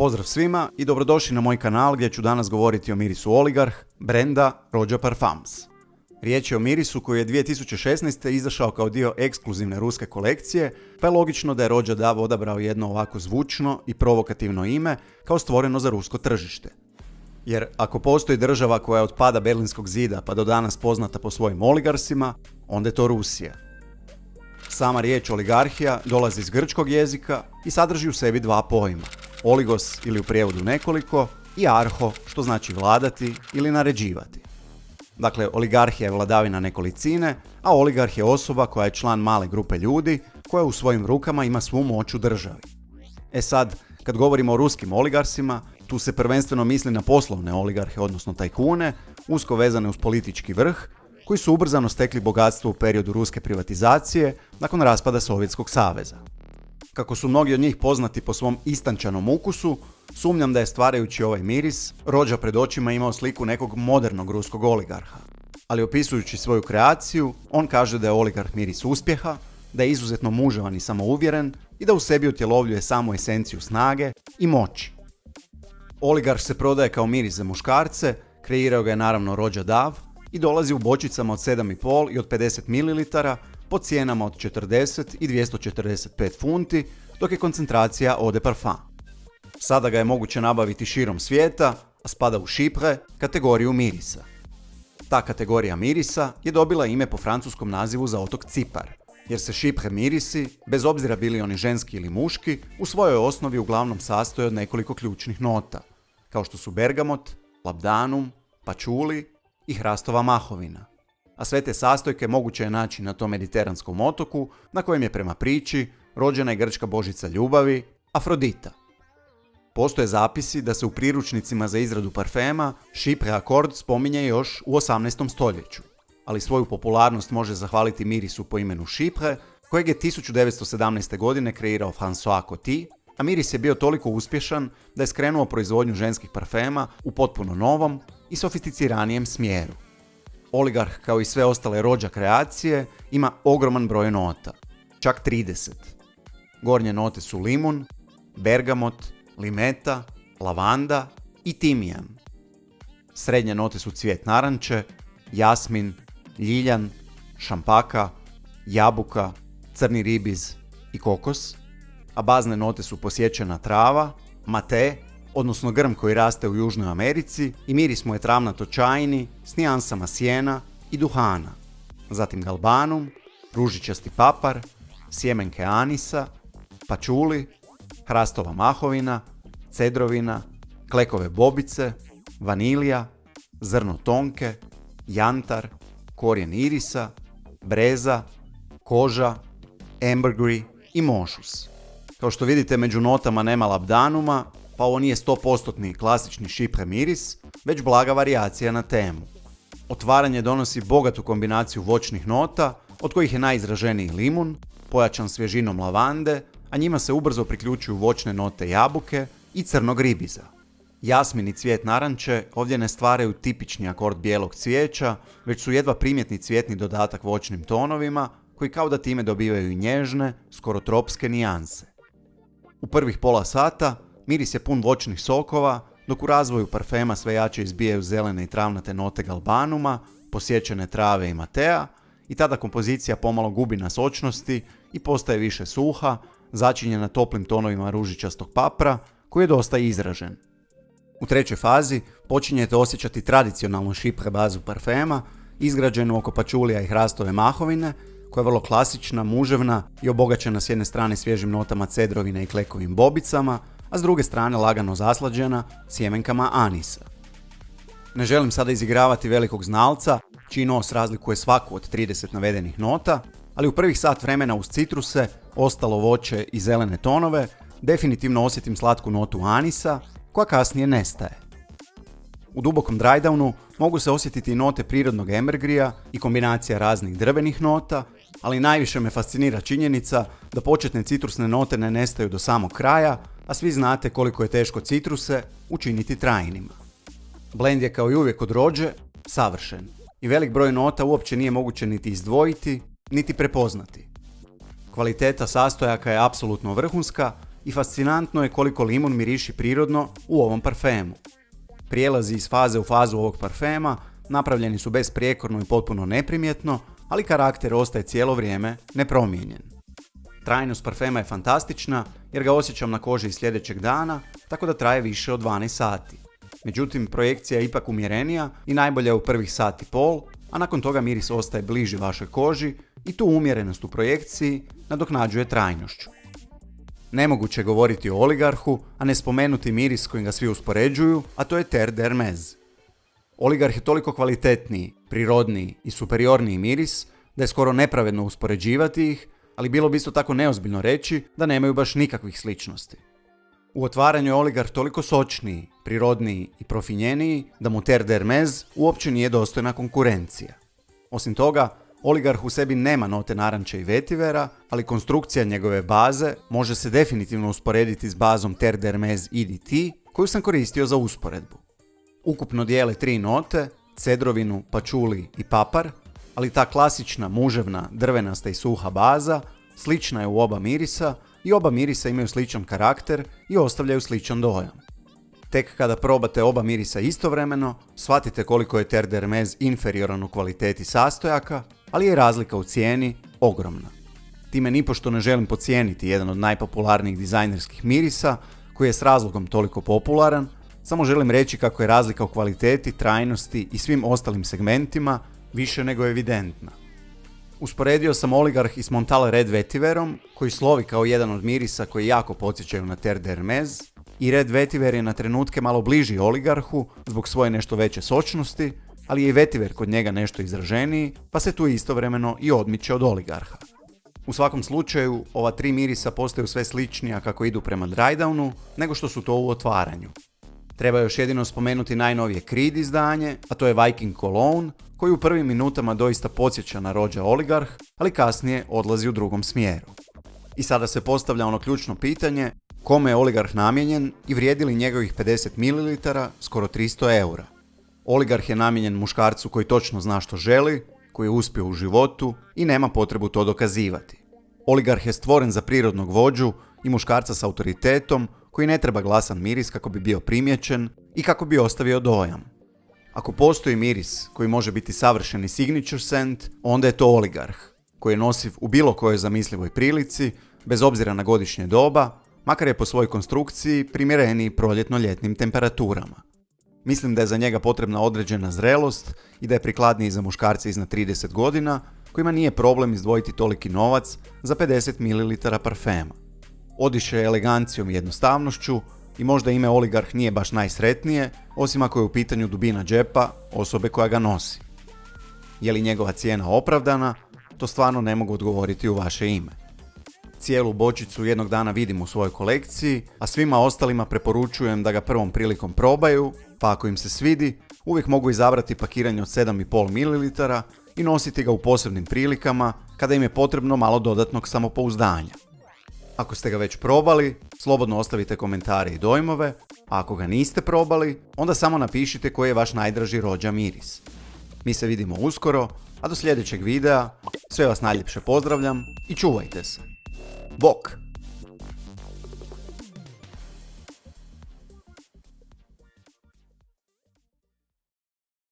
Pozdrav svima i dobrodošli na moj kanal gdje ću danas govoriti o mirisu Oligarh brenda Roja Parfums. Riječ je o mirisu koji je 2016. izašao kao dio ekskluzivne ruske kolekcije, pa je logično da je Roja Dav odabrao jedno ovako zvučno i provokativno ime kao stvoreno za rusko tržište. Jer ako postoji država koja je od pada Berlinskog zida pa do danas poznata po svojim oligarsima, onda je to Rusija. Sama riječ oligarhija dolazi iz grčkog jezika i sadrži u sebi dva pojma. Oligos ili u prijevodu nekoliko i arho što znači vladati ili naređivati. Dakle, oligarhija je vladavina nekolicine, a oligarh je osoba koja je član male grupe ljudi koja u svojim rukama ima svu moć u državi. E sad, kad govorimo o ruskim oligarsima, tu se prvenstveno misli na poslovne oligarhe, odnosno tajkune, usko vezane uz politički vrh, koji su ubrzano stekli bogatstvo u periodu ruske privatizacije nakon raspada Sovjetskog saveza. Kako su mnogi od njih poznati po svom istančanom ukusu, sumnjam da je stvarajući ovaj miris, Roja pred očima imao sliku nekog modernog ruskog oligarha. Ali opisujući svoju kreaciju, on kaže da je oligarh miris uspjeha, da je izuzetno muževan i samouvjeren i da u sebi utjelovljuje samu esenciju snage i moći. Oligarh se prodaje kao miris za muškarce, kreirao ga je naravno Roja Dav i dolazi u bočicama od 7,5 i od 50 ml po cijenama od 40 i 245 funti, dok je koncentracija Eau de Parfum. Sada ga je moguće nabaviti širom svijeta, a spada u Chypre, kategoriju mirisa. Ta kategorija mirisa je dobila ime po francuskom nazivu za otok Cipar, jer se Chypre mirisi, bez obzira bili oni ženski ili muški, u svojoj osnovi uglavnom sastoje od nekoliko ključnih nota, kao što su bergamot, labdanum, pačuli i hrastova mahovina. A sve te sastojke moguće je naći na tom mediteranskom otoku na kojem je prema priči rođena i grčka božica ljubavi, Afrodita. Postoje zapisi da se u priručnicima za izradu parfema Chypre akord spominje još u 18. stoljeću, ali svoju popularnost može zahvaliti mirisu po imenu Chypre, kojeg je 1917. godine kreirao François Coty, a miris je bio toliko uspješan da je skrenuo proizvodnju ženskih parfema u potpuno novom i sofisticiranijem smjeru. Oligarh, kao i sve ostale Roja kreacije, ima ogroman broj nota, čak 30. Gornje note su limun, bergamot, limeta, lavanda i timijan. Srednje note su cvijet naranče, jasmin, ljiljan, šampaka, jabuka, crni ribiz i kokos, a bazne note su posjećena trava, mate, odnosno grm koji raste u Južnoj Americi i miris mu je travnato čajni s nijansama sjena i duhana. Zatim galbanum, ružičasti papar, sjemenke anisa, pačuli, hrastova mahovina, cedrovina, klekove bobice, vanilija, zrno tonke, jantar, korijen irisa, breza, koža, ambergris i mošus. Kao što vidite, među notama nema labdanuma, pa ovo nije 100% klasični Chypre miris, već blaga varijacija na temu. Otvaranje donosi bogatu kombinaciju voćnih nota, od kojih je najizraženiji limun, pojačan svježinom lavande, a njima se ubrzo priključuju voćne note jabuke i crnog ribiza. Jasmin i cvijet naranče ovdje ne stvaraju tipični akord bijelog cvijeća, već su jedva primjetni cvjetni dodatak voćnim tonovima, koji kao da time dobivaju i nježne, skoro tropske nijanse. U prvih pola sata miris je pun voćnih sokova, dok u razvoju parfema sve jače izbijaju zelene i travnate note galbanuma, posjećene trave i matea, i tada kompozicija pomalo gubi na sočnosti i postaje više suha, začinjena toplim tonovima ružičastog papra, koji je dosta izražen. U trećoj fazi počinjete osjećati tradicionalnu Chypre bazu parfema, izgrađenu oko pačulija i hrastove mahovine, koja je vrlo klasična, muževna i obogaćena s jedne strane svježim notama cedrovine i klekovim bobicama, a s druge strane lagano zaslađena sjemenkama anisa. Ne želim sada izigravati velikog znalca, čiji nos razlikuje svaku od 30 navedenih nota, ali u prvih sat vremena uz citruse, ostalo voće i zelene tonove, definitivno osjetim slatku notu anisa, koja kasnije nestaje. U dubokom drydownu mogu se osjetiti note prirodnog ambergrija i kombinacija raznih drvenih nota, ali najviše me fascinira činjenica da početne citrusne note ne nestaju do samog kraja, a svi znate koliko je teško citruse učiniti trajnima. Blend je kao i uvijek od Roje savršen i velik broj nota uopće nije moguće niti izdvojiti, niti prepoznati. Kvaliteta sastojaka je apsolutno vrhunska i fascinantno je koliko limun miriši prirodno u ovom parfemu. Prijelazi iz faze u fazu ovog parfema napravljeni su besprijekorno i potpuno neprimjetno, ali karakter ostaje cijelo vrijeme nepromijenjen. Trajnost parfema je fantastična jer ga osjećam na koži i sljedećeg dana, tako da traje više od 12 sati. Međutim, projekcija je ipak umjerenija i najbolja u prvih sat i pol, a nakon toga miris ostaje bliži vašoj koži i tu umjerenost u projekciji nadoknađuje trajnošću. Nemoguće je govoriti o Oligarhu, a ne spomenuti miris kojim ga svi uspoređuju, a to je Terre d'Hermès. Oligarh je toliko kvalitetniji, prirodniji i superiorniji miris da je skoro nepravedno uspoređivati ih, ali bilo bi isto tako neozbiljno reći da nemaju baš nikakvih sličnosti. U otvaranju je Oligarh toliko sočniji, prirodniji i profinjeniji da mu Terre d'Hermès uopće nije dostojna konkurencija. Osim toga, Oligarh u sebi nema note naranče i vetivera, ali konstrukcija njegove baze može se definitivno usporediti s bazom Terre d'Hermès EDT koju sam koristio za usporedbu. Ukupno dijele 3 note, cedrovinu, pačuli i papar, ali ta klasična, muževna, drvenasta i suha baza slična je u oba mirisa i oba mirisa imaju sličan karakter i ostavljaju sličan dojam. Tek kada probate oba mirisa istovremeno, shvatite koliko je Terre d'Hermès inferioran u kvaliteti sastojaka, ali je razlika u cijeni ogromna. Time nipošto ne želim podcijeniti jedan od najpopularnijih dizajnerskih mirisa, koji je s razlogom toliko popularan, samo želim reći kako je razlika u kvaliteti, trajnosti i svim ostalim segmentima više nego evidentna. Usporedio sam Oligarh i s Montale Red Vetiverom, koji slovi kao jedan od mirisa koji jako podsjećaju na Terre d'Hermès, i Red Vetiver je na trenutke malo bliži Oligarhu zbog svoje nešto veće sočnosti, ali je i Vetiver kod njega nešto izraženiji, pa se tu istovremeno i odmiče od Oligarha. U svakom slučaju, ova 3 mirisa postaju sve sličnija kako idu prema drydownu, nego što su to u otvaranju. Treba još jedino spomenuti najnovije Creed izdanje, a to je Viking Cologne, koji u prvim minutama doista podsjeća na rođa Oligarh, ali kasnije odlazi u drugom smjeru. I sada se postavlja ono ključno pitanje, kome je Oligarh namijenjen i vrijedi li njegovih 50 ml skoro 300 eura. Oligarh je namijenjen muškarcu koji točno zna što želi, koji je uspio u životu i nema potrebu to dokazivati. Oligarh je stvoren za prirodnog vođu i muškarca s autoritetom koji ne treba glasan miris kako bi bio primijećen i kako bi ostavio dojam. Ako postoji miris koji može biti savršeni signature scent, onda je to Oligarh, koji je nosiv u bilo kojoj zamislivoj prilici, bez obzira na godišnje doba, makar je po svojoj konstrukciji primjereniji proljetno-ljetnim temperaturama. Mislim da je za njega potrebna određena zrelost i da je prikladniji za muškarce iznad 30 godina, kojima nije problem izdvojiti toliki novac za 50 ml parfema. Odiše elegancijom i jednostavnošću i možda ime Oligarh nije baš najsretnije, osim ako je u pitanju dubina džepa osobe koja ga nosi. Je li njegova cijena opravdana? To stvarno ne mogu odgovoriti u vaše ime. Cijelu bočicu jednog dana vidim u svojoj kolekciji, a svima ostalima preporučujem da ga prvom prilikom probaju, pa ako im se svidi, uvijek mogu izabrati pakiranje od 7,5 ml i nositi ga u posebnim prilikama kada im je potrebno malo dodatnog samopouzdanja. Ako ste ga već probali, slobodno ostavite komentare i dojmove, a ako ga niste probali, onda samo napišite koji je vaš najdraži rođa miris. Mi se vidimo uskoro, a do sljedećeg videa sve vas najljepše pozdravljam i čuvajte se. Bok!